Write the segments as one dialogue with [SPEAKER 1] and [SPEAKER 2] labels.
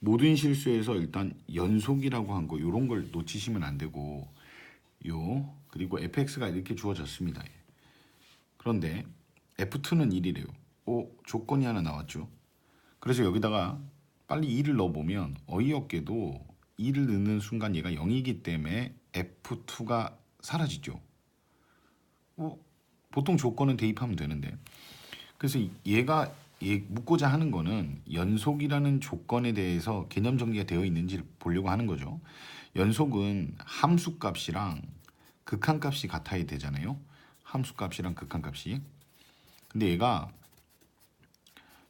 [SPEAKER 1] 모든 실수에서 일단 연속이라고 한 거 요런 걸 놓치시면 안 되고 그리고 fx가 이렇게 주어졌습니다. 그런데 f2는 1이래요. 조건이 하나 나왔죠. 그래서 여기다가 빨리 2를 넣어보면 어이없게도 2를 넣는 순간 얘가 0이기 때문에 f2가 사라지죠. 보통 조건은 대입하면 되는데 그래서 얘가 묻고자 하는 거는 연속이라는 조건에 대해서 개념 정리가 되어 있는지를 보려고 하는 거죠. 연속은 함수값이랑 극한값이 같아야 되잖아요. 함수값이랑 극한값이. 근데 얘가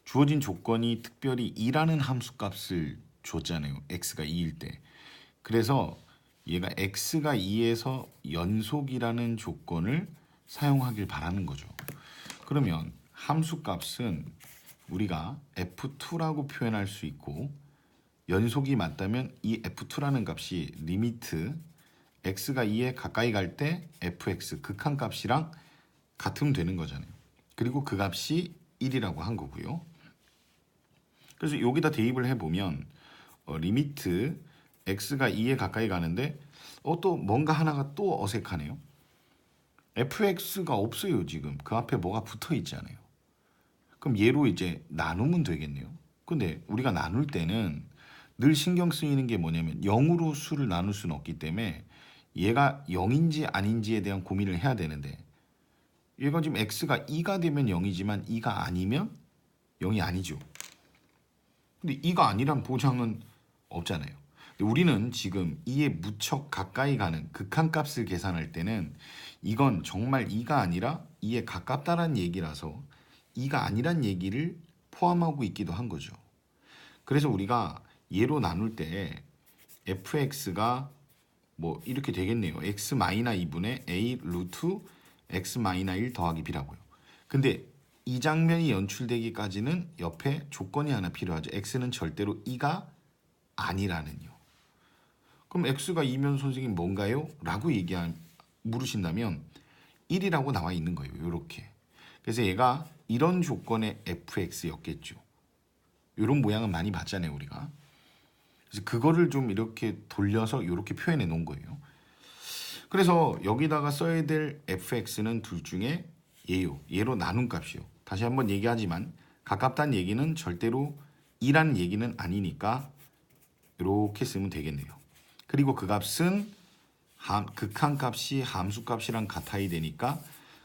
[SPEAKER 1] 주어진 조건이 특별히 2라는 함수값을 줬잖아요. x가 2일 때. 그래서 얘가 x가 2에서 연속이라는 조건을 사용하길 바라는 거죠. 그러면 함수값은 우리가 f2라고 표현할 수 있고 연속이 맞다면 이 f2라는 값이 리미트 x가 2에 가까이 갈 때 fx 극한값이랑 같으면 되는 거잖아요. 그리고 그 값이 1이라고 한 거고요. 그래서 여기다 대입을 해보면 리미트 x가 2에 가까이 가는데 또 뭔가 하나가 또 어색하네요. fx가 없어요. 지금 그 앞에 뭐가 붙어 있잖아요. 그럼 얘로 이제 나누면 되겠네요. 근데 우리가 나눌 때는 늘 신경 쓰이는 게 뭐냐면 0으로 수를 나눌 수는 없기 때문에 얘가 0인지 아닌지에 대한 고민을 해야 되는데 얘가 지금 x가 2가 되면 0이지만 2가 아니면 0이 아니죠. 근데 2가 아니란 보장은 없잖아요. 근데 우리는 지금 2에 무척 가까이 가는 극한값을 계산할 때는 이건 정말 2가 아니라 2에 가깝다는 얘기라서 2가 아니란 얘기를 포함하고 있기도 한 거죠. 그래서 우리가 얘로 나눌 때 fx가 뭐 이렇게 되겠네요. x-2분의 a 루트 x-1 더하기 b라고요. 근데 이 장면이 연출되기까지는 옆에 조건이 하나 필요하죠. x는 절대로 2가 아니라는요. 그럼 x가 2면 선생님 뭔가요? 라고 물으신다면 1이라고 나와 있는 거예요. 이렇게. 그래서 얘가 이런 조건의 fx였겠죠. 이런 모양은 많이 봤잖아요, 우리가. 그래서 그거를 좀 이렇게 돌려서 이렇게 표현해 놓은 거예요. 그래서 여기다가 써야 될 fx는 둘 중에 얘요. 얘로 나눈 값이요. 다시 한번 얘기하지만 가깝다는 얘기는 절대로 2라는 얘기는 아니니까 이렇게 쓰면 되겠네요. 그리고 그 값은 극한값이 함수값이랑 같아야 되니까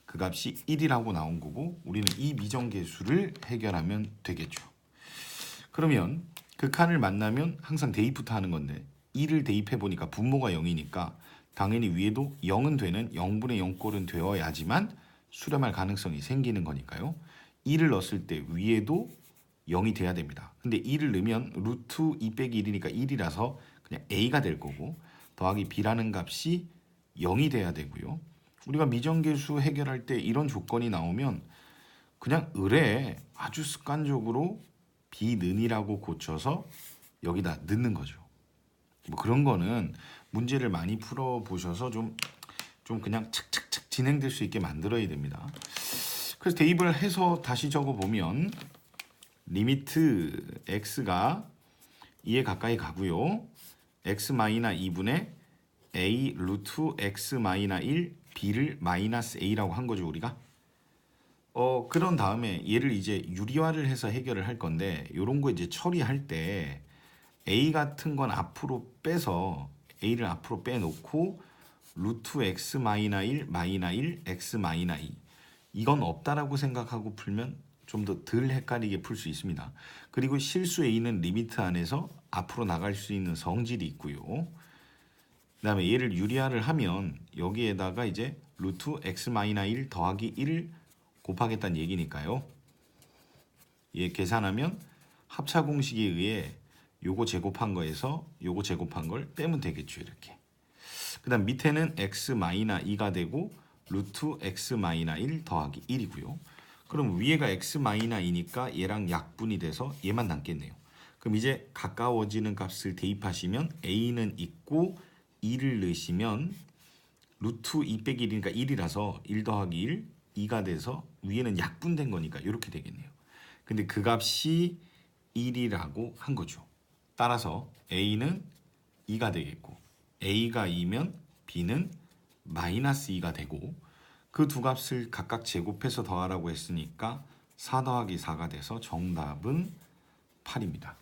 [SPEAKER 1] 그 값이 1이라고 나온 거고 우리는 이 미정계수를 해결하면 되겠죠. 그러면 극한을 만나면 항상 대입부터 하는 건데 2를 대입해 보니까 분모가 0이니까 당연히 위에도 0은 되는 0분의 0꼴은 되어야지만 수렴할 가능성이 생기는 거니까요. 2를 넣었을 때 위에도 0이 돼야 됩니다. 근데 2를 넣으면 루트 2 빼기 1이니까 1이라서 그냥 a가 될 거고 더하기 b라는 값이 0이 돼야 되고요. 우리가 미정계수 해결할 때 이런 조건이 나오면 그냥 을에 아주 습관적으로 비는이라고 고쳐서 여기다 넣는 거죠. 뭐 그런 거는 문제를 많이 풀어 보셔서 좀 그냥 착착착 진행될 수 있게 만들어야 됩니다. 그래서 대입을 해서 다시 적어 보면 리미트 x가 2에 가까이 가고요. x-2분의 a 루트 x-1 b를 마이너스 a라고 한 거죠, 우리가. 그런 다음에 얘를 이제 유리화를 해서 해결을 할 건데 요런 거 이제 처리할 때 a 같은 건 앞으로 빼서 a를 앞으로 빼놓고 루트 x-1 마이너 1 x-2 이건 없다라고 생각하고 풀면 좀 더 덜 헷갈리게 풀 수 있습니다. 그리고 실수 a는 리미트 안에서 앞으로 나갈 수 있는 성질이 있고요. 그 다음에 얘를 유리화를 하면 여기에다가 이제 루트 x-1 더하기 1을 곱하겠다는 얘기니까요. 얘 계산하면 합차 공식에 의해 요거 제곱한 거에서 요거 제곱한 걸 빼면 되겠죠. 이렇게. 그 다음 밑에는 x-2가 되고 루트 x-1 더하기 1이고요. 그럼 위에가 x-2니까 얘랑 약분이 돼서 얘만 남겠네요. 그럼 이제 가까워지는 값을 대입하시면 a는 있고 2를 넣으시면 루트 2 빼기 1이니까 1이라서 1 더하기 1, 2가 돼서 위에는 약분된 거니까 이렇게 되겠네요. 근데 그 값이 1이라고 한 거죠. 따라서 A는 2가 되겠고 A가 2면 B는 마이너스 2가 되고 그 두 값을 각각 제곱해서 더하라고 했으니까 4 더하기 4가 돼서 정답은 8입니다.